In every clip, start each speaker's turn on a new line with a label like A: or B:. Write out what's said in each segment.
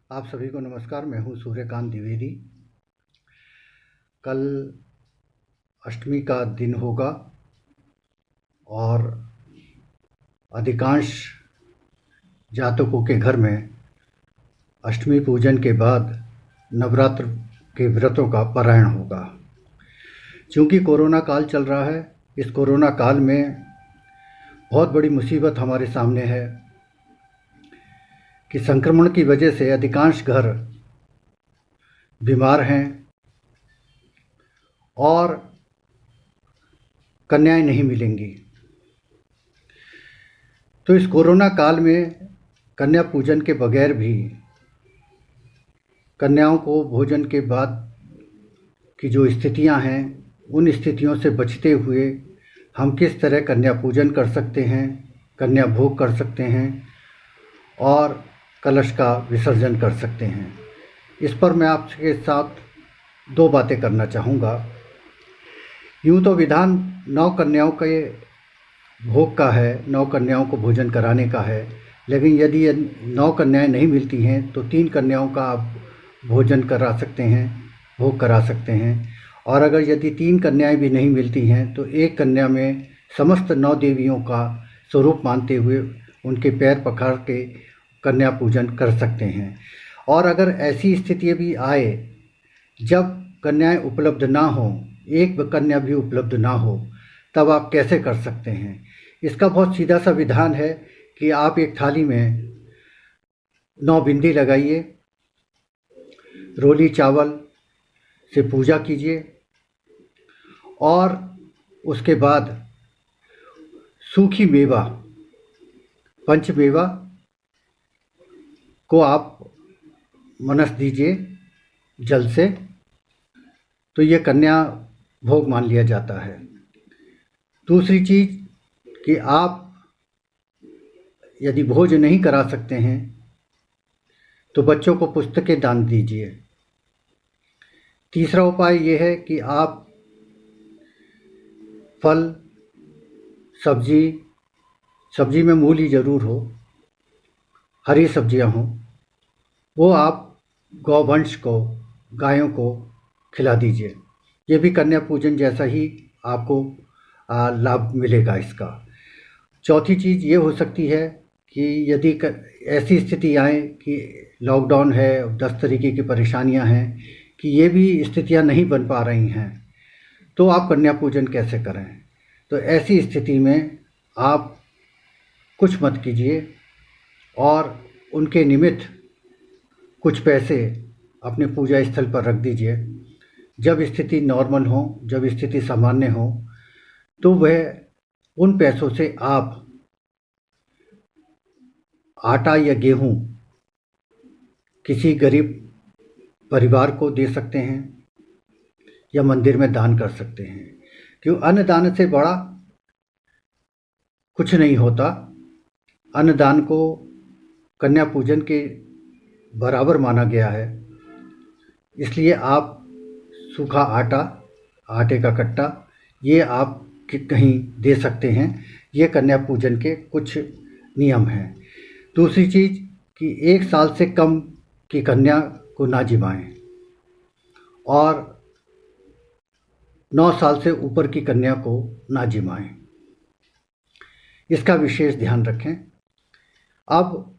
A: आप सभी को नमस्कार। मैं हूं सूर्यकांत द्विवेदी। कल अष्टमी का दिन होगा और अधिकांश जातकों के घर में अष्टमी पूजन के बाद नवरात्र के व्रतों का पारायण होगा। चूँकि कोरोना काल चल रहा है, इस कोरोना काल में बहुत बड़ी मुसीबत हमारे सामने है कि संक्रमण की वजह से अधिकांश घर बीमार हैं और कन्याएं नहीं मिलेंगी। तो इस कोरोना काल में कन्या पूजन के बगैर भी कन्याओं को भोजन के बाद की जो स्थितियां हैं, उन स्थितियों से बचते हुए हम किस तरह कन्या पूजन कर सकते हैं, कन्या भोग कर सकते हैं और कलश का विसर्जन कर सकते हैं। इस पर मैं आपके साथ दो बातें करना चाहूँगा। यूँ तो विधान 9 कन्याओं के भोग का है, 9 कन्याओं को भोजन कराने का है, लेकिन यदि 9 कन्याएं नहीं मिलती हैं तो 3 कन्याओं का आप भोजन करा सकते हैं, भोग करा सकते हैं। और अगर यदि 3 कन्याएं भी नहीं मिलती हैं तो एक कन्या में समस्त 9 देवियों का स्वरूप मानते हुए उनके पैर पखार के कन्या पूजन कर सकते हैं। और अगर ऐसी स्थिति भी आए जब कन्याएं उपलब्ध ना हो, एक कन्या भी उपलब्ध ना हो, तब आप कैसे कर सकते हैं? इसका बहुत सीधा सा विधान है कि आप एक थाली में 9 बिंदी लगाइए, रोली चावल से पूजा कीजिए और उसके बाद सूखी मेवा, पंचमेवा को आप मनस दीजिए जल से, तो ये कन्या भोग मान लिया जाता है। दूसरी चीज़ कि आप यदि भोज नहीं करा सकते हैं तो बच्चों को पुस्तकें दान दीजिए। तीसरा उपाय ये है कि आप फल, सब्जी में मूली ज़रूर हो, हरी सब्जियां हों, वो आप गौवंश को, गायों को खिला दीजिए। ये भी कन्या पूजन जैसा ही आपको लाभ मिलेगा इसका। चौथी चीज़ ये हो सकती है कि यदि ऐसी स्थिति आए कि लॉकडाउन है, 10 तरीके की परेशानियां हैं, कि ये भी स्थितियां नहीं बन पा रही हैं, तो आप कन्या पूजन कैसे करें? तो ऐसी स्थिति में आप कुछ मत कीजिए और उनके निमित्त कुछ पैसे अपने पूजा स्थल पर रख दीजिए। जब स्थिति नॉर्मल हो, जब स्थिति सामान्य हो, तो वह उन पैसों से आप आटा या गेहूं किसी गरीब परिवार को दे सकते हैं या मंदिर में दान कर सकते हैं। क्यों? अन्नदान से बड़ा कुछ नहीं होता। अन्नदान को कन्या पूजन के बराबर माना गया है। इसलिए आप सूखा आटे का कट्टा, ये आप कहीं दे सकते हैं। ये कन्या पूजन के कुछ नियम हैं। दूसरी चीज़ कि 1 साल से कम की कन्या को ना जिमाएं और 9 साल से ऊपर की कन्या को ना जिमाएं। इसका विशेष ध्यान रखें। अब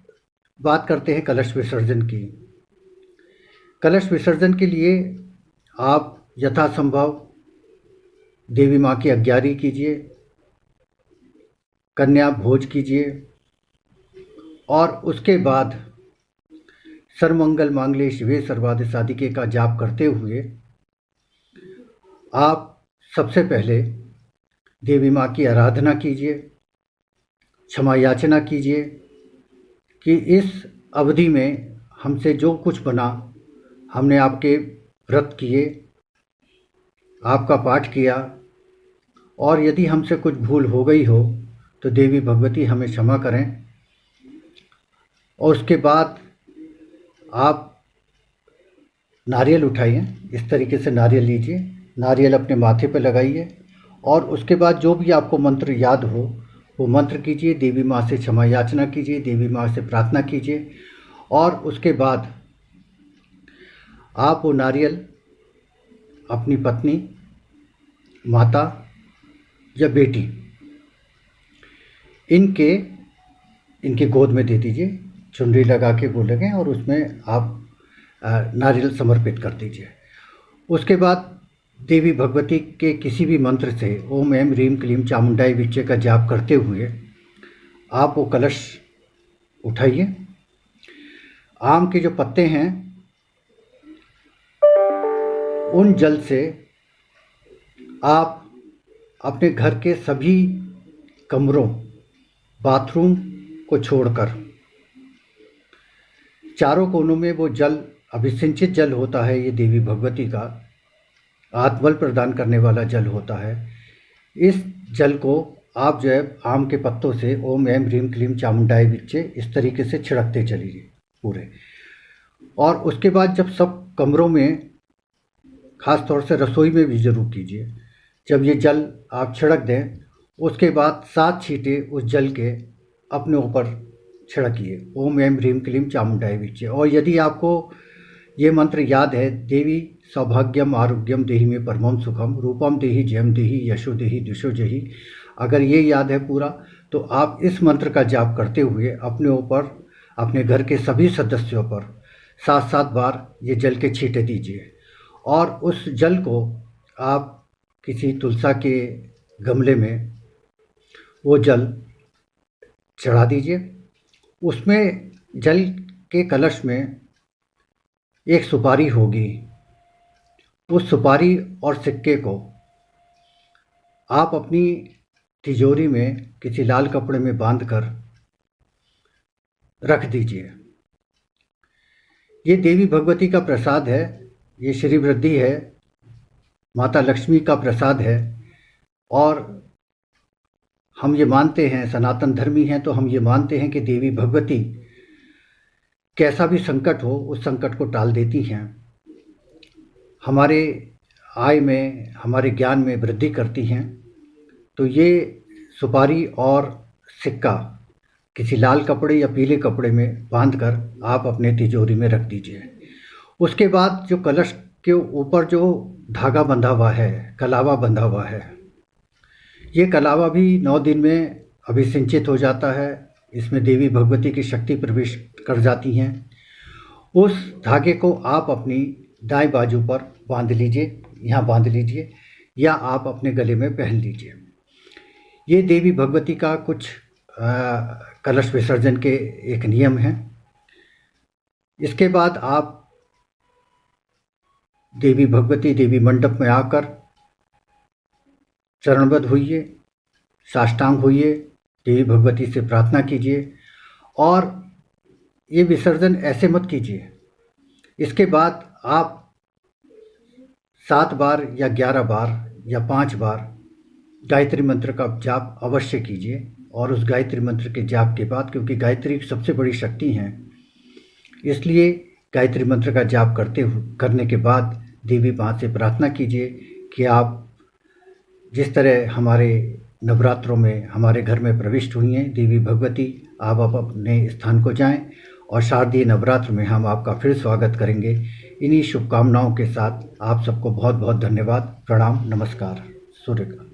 A: बात करते हैं कलश विसर्जन की। कलश विसर्जन के लिए आप यथासंभव देवी माँ की अग्यारी कीजिए, कन्या भोज कीजिए और उसके बाद सर्वमंगल मांगल्ये शिवे सर्वार्थ साधिके का जाप करते हुए आप सबसे पहले देवी माँ की आराधना कीजिए, क्षमा याचना कीजिए कि इस अवधि में हमसे जो कुछ बना, हमने आपके व्रत किए, आपका पाठ किया, और यदि हमसे कुछ भूल हो गई हो तो देवी भगवती हमें क्षमा करें। और उसके बाद आप नारियल उठाइए, इस तरीके से नारियल लीजिए, नारियल अपने माथे पर लगाइए और उसके बाद जो भी आपको मंत्र याद हो वो मंत्र कीजिए, देवी माँ से क्षमा याचना कीजिए, देवी माँ से प्रार्थना कीजिए और उसके बाद आप वो नारियल अपनी पत्नी, माता या बेटी इनके गोद में दे दीजिए। चुनरी लगा के वो लगें और उसमें आप नारियल समर्पित कर दीजिए। उसके बाद देवी भगवती के किसी भी मंत्र से ओम ऐं ह्रीं क्लीं चामुंडाई विच्चे का जाप करते हुए आप वो कलश उठाइए। आम के जो पत्ते हैं उन जल से आप अपने घर के सभी कमरों, बाथरूम को छोड़कर चारों कोनों में वो जल, अभिसिंचित जल होता है, ये देवी भगवती का आत्मबल प्रदान करने वाला जल होता है। इस जल को आप जो है आम के पत्तों से ओम ऐं ह्रीं क्लीं चामुंडाई विच्चे इस तरीके से छिड़कते चलिए पूरे। और उसके बाद जब सब कमरों में, ख़ास तौर से रसोई में भी ज़रूर कीजिए, जब ये जल आप छिड़क दें उसके बाद 7 छींटे उस जल के अपने ऊपर छिड़किए, ओम ऐं ह्रीं क्लीं चामुंडाई विच्चे। और यदि आपको ये मंत्र याद है, देवी सौभाग्यम आरोग्यम देहि में परमम सुखम, रूपम देहि जयम देहि यशो देहि दिशो जहि, अगर ये याद है पूरा तो आप इस मंत्र का जाप करते हुए अपने ऊपर, अपने घर के सभी सदस्यों पर 7-7 बार ये जल के छींटे दीजिए। और उस जल को आप किसी तुलसा के गमले में वो जल चढ़ा दीजिए। उसमें जल के कलश में एक सुपारी होगी। उस सुपारी और सिक्के को आप अपनी तिजोरी में किसी लाल कपड़े में बांधकर रख दीजिए। ये देवी भगवती का प्रसाद है, ये श्री वृद्धि है, माता लक्ष्मी का प्रसाद है। और हम ये मानते हैं, सनातन धर्मी हैं तो हम ये मानते हैं कि देवी भगवती कैसा भी संकट हो उस संकट को टाल देती हैं, हमारे आय में, हमारे ज्ञान में वृद्धि करती हैं। तो ये सुपारी और सिक्का किसी लाल कपड़े या पीले कपड़े में बांधकर आप अपने तिजोरी में रख दीजिए। उसके बाद जो कलश के ऊपर जो धागा बंधा हुआ है, कलावा बंधा हुआ है, ये कलावा भी 9 दिन में अभिसिंचित हो जाता है। इसमें देवी भगवती की शक्ति प्रवेश कर जाती हैं। उस धागे को आप अपनी दाएं बाजू पर बांध लीजिए, यहाँ बांध लीजिए, या आप अपने गले में पहन लीजिए। ये देवी भगवती का कुछ कलश विसर्जन के एक नियम हैं। इसके बाद आप देवी भगवती देवी मंडप में आकर चरणबद्ध होइए, साष्टांग होइए, देवी भगवती से प्रार्थना कीजिए। और ये विसर्जन ऐसे मत कीजिए। इसके बाद आप 7 बार या 11 बार या 5 बार गायत्री मंत्र का जाप अवश्य कीजिए। और उस गायत्री मंत्र के जाप के बाद, क्योंकि गायत्री सबसे बड़ी शक्ति है, इसलिए गायत्री मंत्र का जाप करने के बाद देवी माँ से प्रार्थना कीजिए कि आप जिस तरह हमारे नवरात्रों में हमारे घर में प्रविष्ट हुई हैं देवी भगवती, आप अपने स्थान को जाएं और शारदीय नवरात्र में हम आपका फिर स्वागत करेंगे। इन्हीं शुभकामनाओं के साथ आप सबको बहुत बहुत धन्यवाद, प्रणाम, नमस्कार, सूर्य का।